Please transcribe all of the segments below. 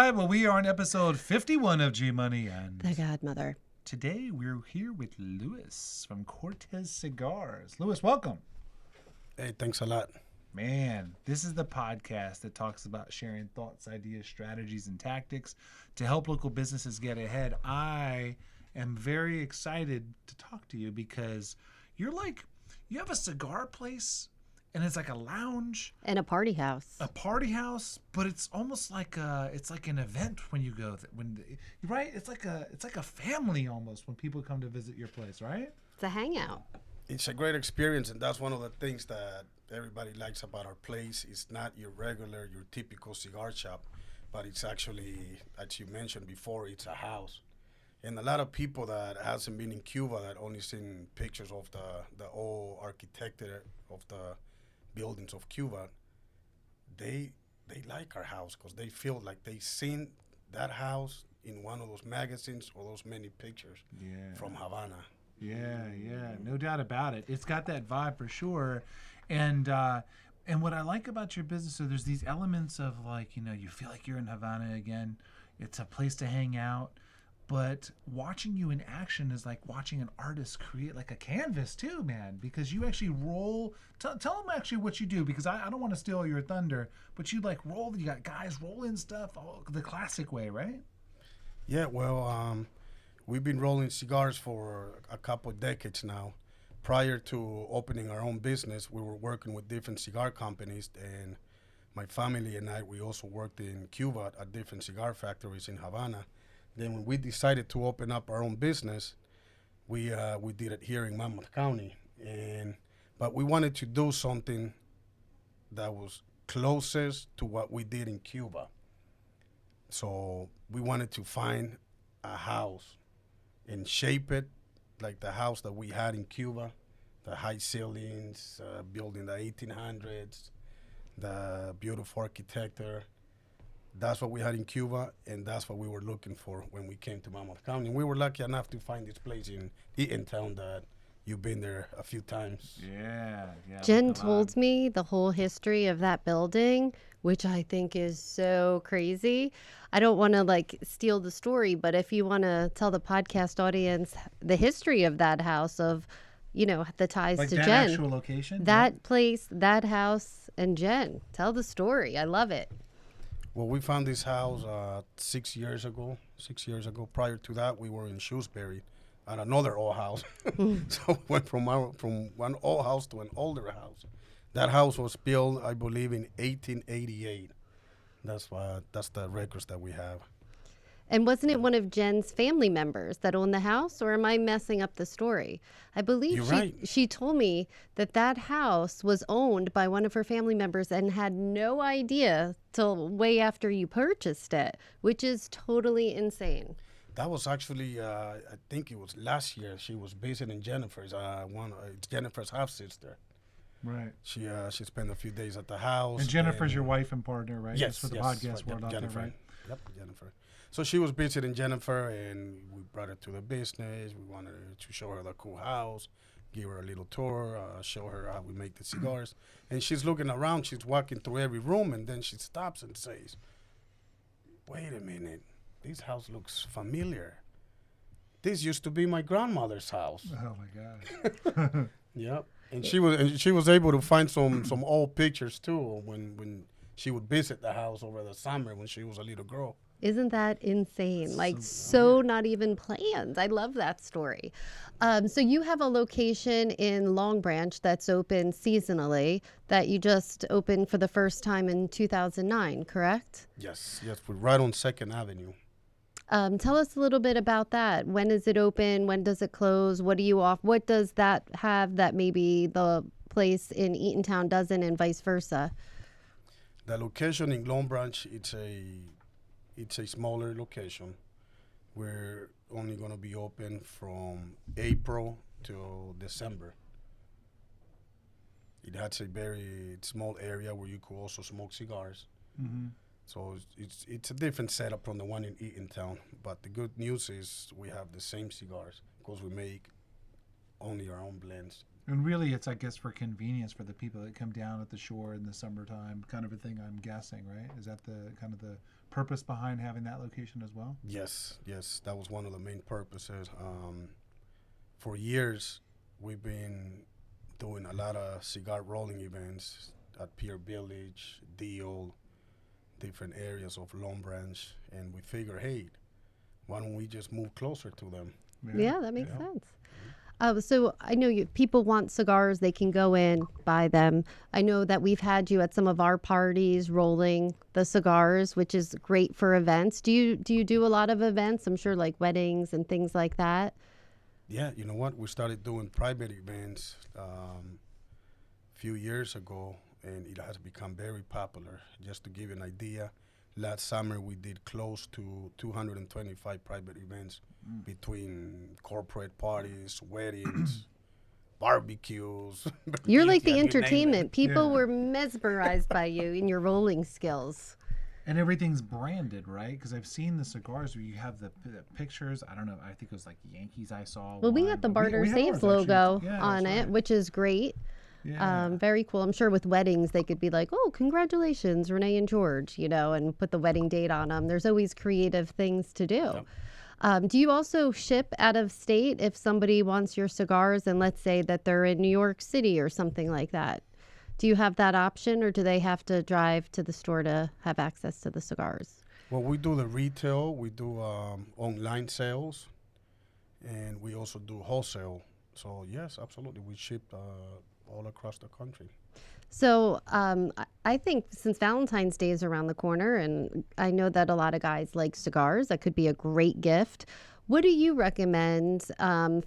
right, well, we are on episode 51 of G Money and The Godmother. Today we're here with Luis from Cortez Cigars. Luis, welcome. Hey, thanks a lot. Man, this is the podcast that talks about sharing thoughts, ideas, strategies, and tactics to help local businesses get ahead. I am very excited to talk to you because you have a cigar place and it's like a lounge And a party house. but it's almost like an event when you go right. It's like a family almost when people come to visit your place, right? It's a hangout. It's a great experience, and that's one of the things that everybody likes about our place. It's not your typical cigar shop, but it's actually, as you mentioned before, it's a house. And a lot of people that hasn't been in Cuba, that only seen pictures of the old architecture of the buildings of Cuba, they like our house because they feel like they seen that house in one of those magazines or those many pictures from Havana. Yeah, no doubt about it. It's got that vibe for sure. And what I like about your business, so there's these elements of you feel like you're in Havana again. It's a place to hang out. But watching you in action is like watching an artist create like a canvas too, man, because you actually roll. Tell them actually what you do, because I don't want to steal your thunder, but you got guys rolling stuff the classic way, right? Yeah, well, we've been rolling cigars for a couple of decades now. Prior to opening our own business, we were working with different cigar companies, and my family and I, we also worked in Cuba at different cigar factories in Havana. Then when we decided to open up our own business, we did it here in Monmouth County, but we wanted to do something that was closest to what we did in Cuba. So we wanted to find a house and shape it like the house that we had in Cuba, the high ceilings, built in the 1800s, the beautiful architecture. That's what we had in Cuba, and that's what we were looking for when we came to Monmouth County. And we were lucky enough to find this place in Eatontown that you've been there a few times. Yeah. Jen told me the whole history of that building, which I think is so crazy. I don't want to steal the story, but if you want to tell the podcast audience the history of that house, of the ties to that Jen, actual location, that place, that house, and Jen, tell the story. I love it. Well, we found this house 6 years ago. 6 years ago. Prior to that, we were in Shrewsbury at another old house. So we went from one old house to an older house. That house was built, I believe, in 1888. That's the records that we have. And wasn't it one of Jen's family members that owned the house, or am I messing up the story? I believe she told me that house was owned by one of her family members and had no idea till way after you purchased it, which is totally insane. That was actually, I think it was last year. She was visiting Jennifer's, Jennifer's half-sister. Right. She spent a few days at the house. And Jennifer's your wife and partner, right? Yes. That's for the podcast world out Jennifer. there, right? Yep, Jennifer. So she was visiting Jennifer, and we brought her to the business. We wanted her to show her the cool house, give her a little tour, show her how we make the cigars. And she's looking around. She's walking through every room, and then she stops and says, "Wait a minute. This house looks familiar. This used to be my grandmother's house." Oh my God. Yep. And she was able to find some old pictures too when she would visit the house over the summer when she was a little girl. Isn't that insane? So not even planned. I love that story. So you have a location in Long Branch that's open seasonally that you just opened for the first time in 2009, correct? Yes, we're right on 2nd Avenue. Tell us a little bit about that. When is it open? When does it close? What do you offer? What does that have that maybe the place in Eatontown doesn't, and vice versa? The location in Long Branch, it's a smaller location. We're only going to be open from April to December. It has a very small area where you could also smoke cigars. Mm-hmm. So it's a different setup from the one in Eatontown. But the good news is we have the same cigars because we make only our own blends. And really, it's, I guess, for convenience for the people that come down at the shore in the summertime, kind of a thing, I'm guessing, right? Is that the kind of the purpose behind having that location as well? Yes, that was one of the main purposes. For years, we've been doing a lot of cigar rolling events at Pier Village, Deal, different areas of Long Branch, and we figure, hey, why don't we just move closer to them? Yeah, that makes sense. So I know people want cigars. They can go in, buy them. I know that we've had you at some of our parties rolling the cigars, which is great for events. Do you do a lot of events? I'm sure like weddings and things like that. Yeah, you know what? We started doing private events a few years ago, and it has become very popular. Just to give you an idea, last summer we did close to 225 private events between corporate parties, weddings, barbecues. You're like the entertainment. People were mesmerized by you and your rolling skills. And everything's branded, right? Because I've seen the cigars where you have the pictures. I don't know. I think it was like Yankees I saw. Well, we got the Barter Saves logo on it, which is great. Yeah. Very cool. I'm sure with weddings, they could be like, oh, congratulations, Renee and George, and put the wedding date on them. There's always creative things to do. Yep. Do you also ship out of state if somebody wants your cigars and let's say that they're in New York City or something like that? Do you have that option or do they have to drive to the store to have access to the cigars? Well, we do the retail, we do online sales, and we also do wholesale. So, yes, absolutely. We ship all across the country. So I think since Valentine's Day is around the corner, and I know that a lot of guys like cigars, that could be a great gift. What do you recommend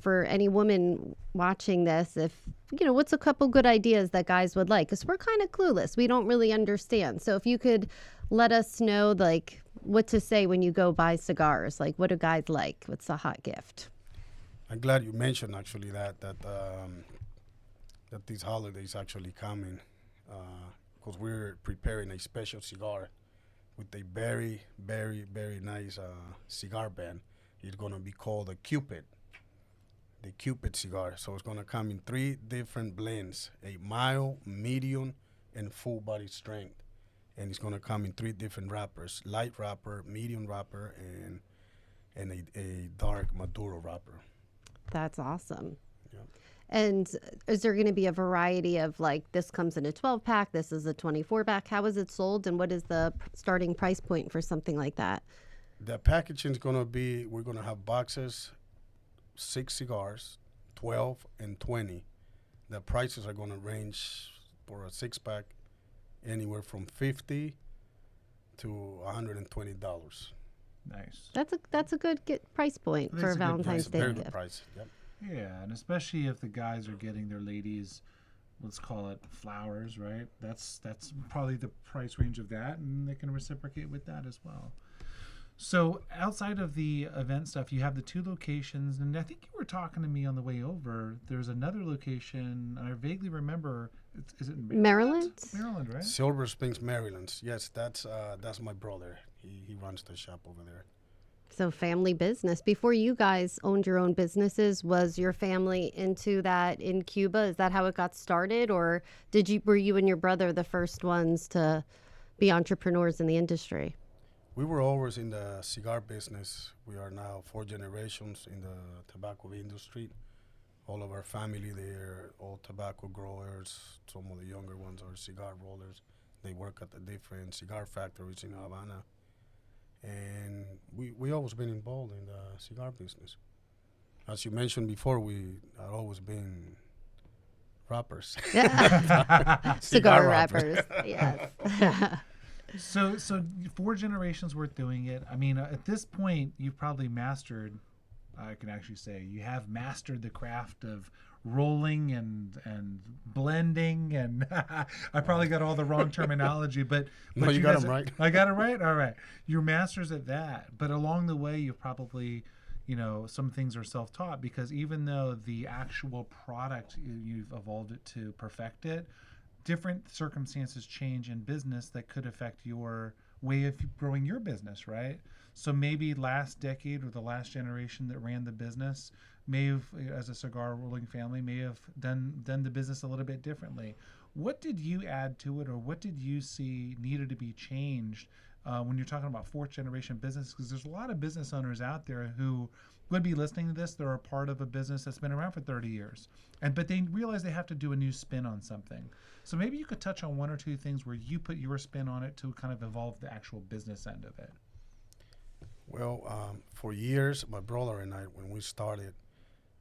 for any woman watching this? If, what's a couple good ideas that guys would like? Because we're kind of clueless. We don't really understand. So if you could let us know, like, what to say when you go buy cigars. Like, what do guys like? What's a hot gift? I'm glad you mentioned, actually, that these holidays actually coming. Because we're preparing a special cigar with a very, very, very nice cigar band. It's going to be called the Cupid cigar. So it's going to come in 3 different blends, a mild, medium, and full body strength. And it's going to come in 3 different wrappers, light wrapper, medium wrapper, and a dark Maduro wrapper. That's awesome. Yeah. And is there going to be a variety of, like, this comes in a 12-pack, this is a 24-pack? How is it sold, and what is the starting price point for something like that? The packaging is going to be, we're going to have boxes, 6 cigars, 12 and 20. The prices are going to range for a 6-pack anywhere from $50 to $120. Nice. That's a good price point for a Valentine's Day Very gift. good price. Yep. Yeah, and especially if the guys are getting their ladies, let's call it flowers, right? That's probably the price range of that, and they can reciprocate with that as well. So outside of the event stuff, you have the 2 locations, and I think you were talking to me on the way over. There's another location, and I vaguely remember. Is it Maryland? Maryland, right? Silver Springs, Maryland. Yes, that's my brother. He runs the shop over there. So family business. Before you guys owned your own businesses, was your family into that in Cuba? Is that how it got started, or were you and your brother the first ones to be entrepreneurs in the industry? We were always in the cigar business. We are now 4 generations in the tobacco industry. All of our family, they're all tobacco growers. Some of the younger ones are cigar rollers. They work at the different cigar factories in Havana. And we always been involved in the cigar business. As you mentioned before, we have always been rappers. Cigar wrappers, yes. So 4 generations worth doing it. I mean, at this point, you've probably mastered, I can actually say, you have mastered the craft of rolling and blending, and I probably got all the wrong terminology, but no, you got them right. I got it right? All right. You're masters at that. But along the way, you've probably, some things are self-taught, because even though the actual product, you've evolved it to perfect it, different circumstances change in business that could affect your way of growing your business, right? So maybe last decade or the last generation that ran the business may have, as a cigar rolling family, may have done the business a little bit differently. What did you add to it, or what did you see needed to be changed when you're talking about fourth generation business, because there's a lot of business owners out there who would be listening to this. They're a part of a business that's been around for 30 years, but they realize they have to do a new spin on something. So maybe you could touch on one or two things where you put your spin on it to kind of evolve the actual business end of it. Well, for years, my brother and I, when we started,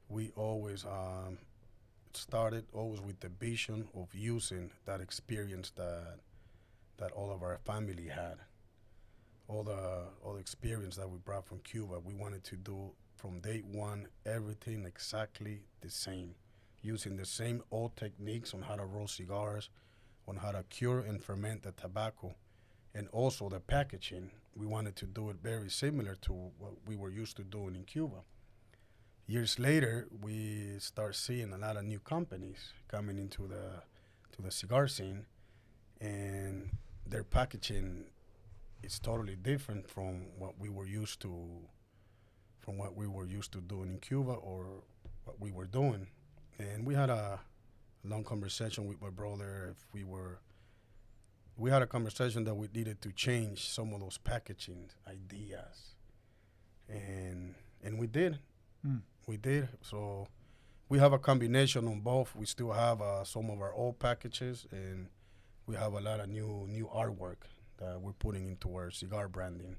we always started with the vision of using that experience that all of our family had, all the experience that we brought from Cuba. We wanted to do from day one everything exactly the same, using the same old techniques on how to roll cigars, on how to cure and ferment the tobacco, and also the packaging. We wanted to do it very similar to what we were used to doing in Cuba. Years later, we start seeing a lot of new companies coming into the cigar scene, and their packaging is totally different from what we were used to doing in Cuba or what we were doing. And we had a long conversation with my brother. We had a conversation that we needed to change some of those packaging ideas, and we did. We did. So we have a combination on both. We still have some of our old packages, and we have a lot of new artwork that we're putting into our cigar branding.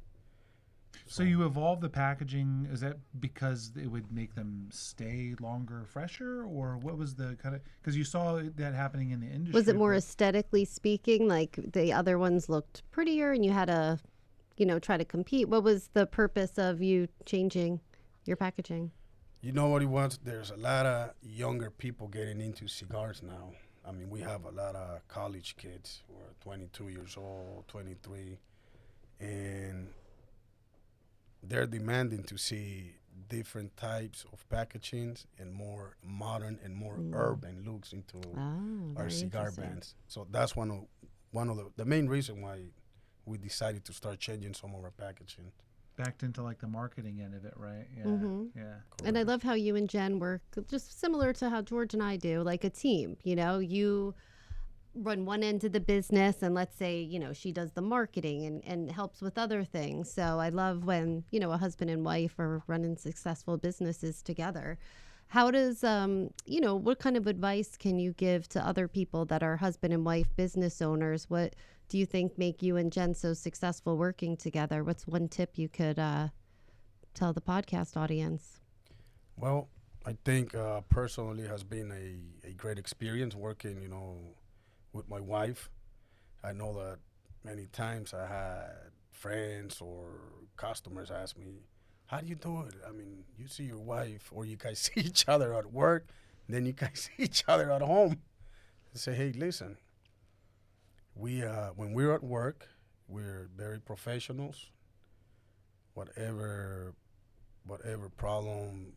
So you evolved the packaging. Is that because it would make them stay longer, fresher, or what was the kind of? Because you saw that happening in the industry. Was it more aesthetically speaking, like the other ones looked prettier, and you had to, try to compete? What was the purpose of you changing your packaging? You know what it was? There's a lot of younger people getting into cigars now. I mean, we have a lot of college kids who are 22 years old, 23, and they're demanding to see different types of packagings and more modern and more urban looks into our cigar brands. So that's one of the main reason why we decided to start changing some of our packaging. Backed into like the marketing end of it, right? Yeah, yeah. Correct. And I love how you and Jen work just similar to how George and I do, like a team. You run one end of the business, and let's say, she does the marketing and helps with other things. So I love when, a husband and wife are running successful businesses together. How does, what kind of advice can you give to other people that are husband and wife business owners? What do you think make you and Jen so successful working together? What's one tip you could tell the podcast audience? Well, I think personally has been a great experience working, with my wife. I know that many times I had friends or customers ask me, how do you do it? I mean, you see your wife or you guys see each other at work, then you guys see each other at home. I say, hey, listen, when we're at work, we're very professionals. Whatever problem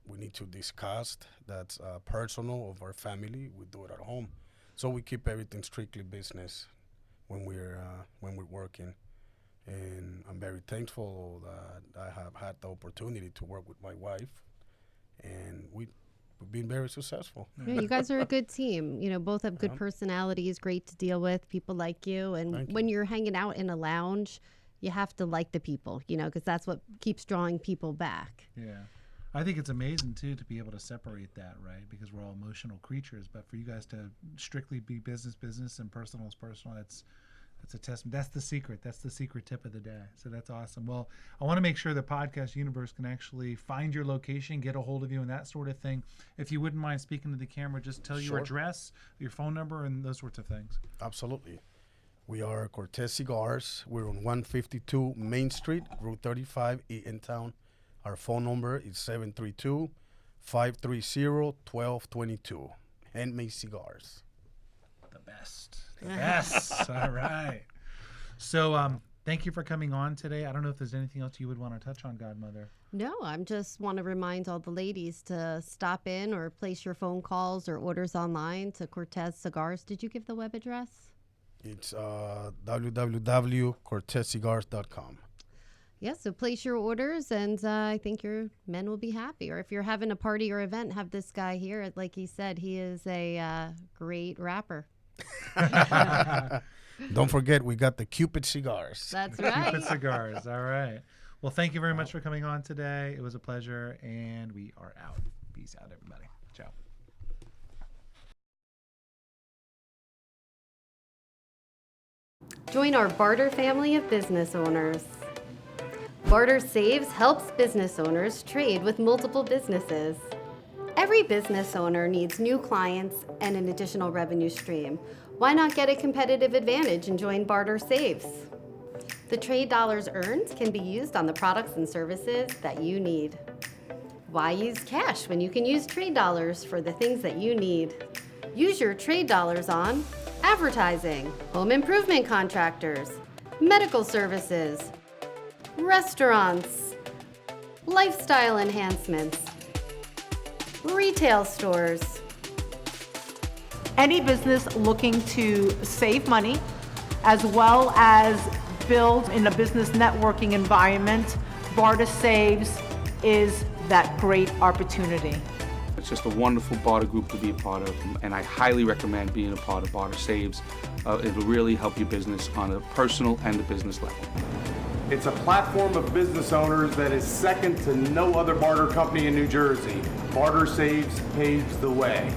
we need to discuss that's personal of our family, we do it at home. So we keep everything strictly business when we're working, and I'm very thankful that I have had the opportunity to work with my wife, and we've been very successful. Yeah, you guys are a good team. Both have good personalities, great to deal with. People like you, and when you're hanging out in a lounge, you have to like the people, because that's what keeps drawing people back. Yeah. I think it's amazing, too, to be able to separate that, right? Because we're all emotional creatures. But for you guys to strictly be business, and personal is personal, that's a testament. That's the secret. That's the secret tip of the day. So that's awesome. Well, I want to make sure the podcast universe can actually find your location, get a hold of you, and that sort of thing. If you wouldn't mind speaking to the camera, just tell your address, your phone number, and those sorts of things. Absolutely. We are Cortez Cigars. We're on 152 Main Street, Route 35, Eatontown. Our phone number is 732-530-1222. Handmade cigars. The best. The best. All right. So thank you for coming on today. I don't know if there's anything else you would want to touch on, Godmother. No, I just want to remind all the ladies to stop in or place your phone calls or orders online to Cortez Cigars. Did you give the web address? It's www.cortezcigars.com. Yeah, so place your orders, and I think your men will be happy. Or if you're having a party or event, have this guy here. Like he said, he is a great rapper. Don't forget, we got the Cupid cigars. That's right. Cupid Cigars. All right. Well, thank you very much for coming on today. It was a pleasure, and we are out. Peace out, everybody. Ciao. Join our Barter family of business owners. Barter Saves helps business owners trade with multiple businesses. Every business owner needs new clients and an additional revenue stream. Why not get a competitive advantage and join Barter Saves? The trade dollars earned can be used on the products and services that you need. Why use cash when you can use trade dollars for the things that you need? Use your trade dollars on advertising, home improvement contractors, medical services, restaurants, lifestyle enhancements, retail stores. Any business looking to save money as well as build in a business networking environment, Barter Saves is that great opportunity. It's just a wonderful barter group to be a part of, and I highly recommend being a part of Barter Saves. It will really help your business on a personal and a business level. It's a platform of business owners that is second to no other barter company in New Jersey. Barter Saves paves the way.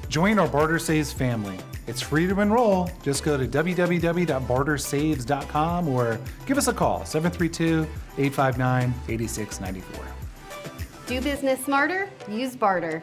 Join our Barter Saves family. It's free to enroll. Just go to www.bartersaves.com or give us a call, 732-859-8694. Do business smarter, use barter.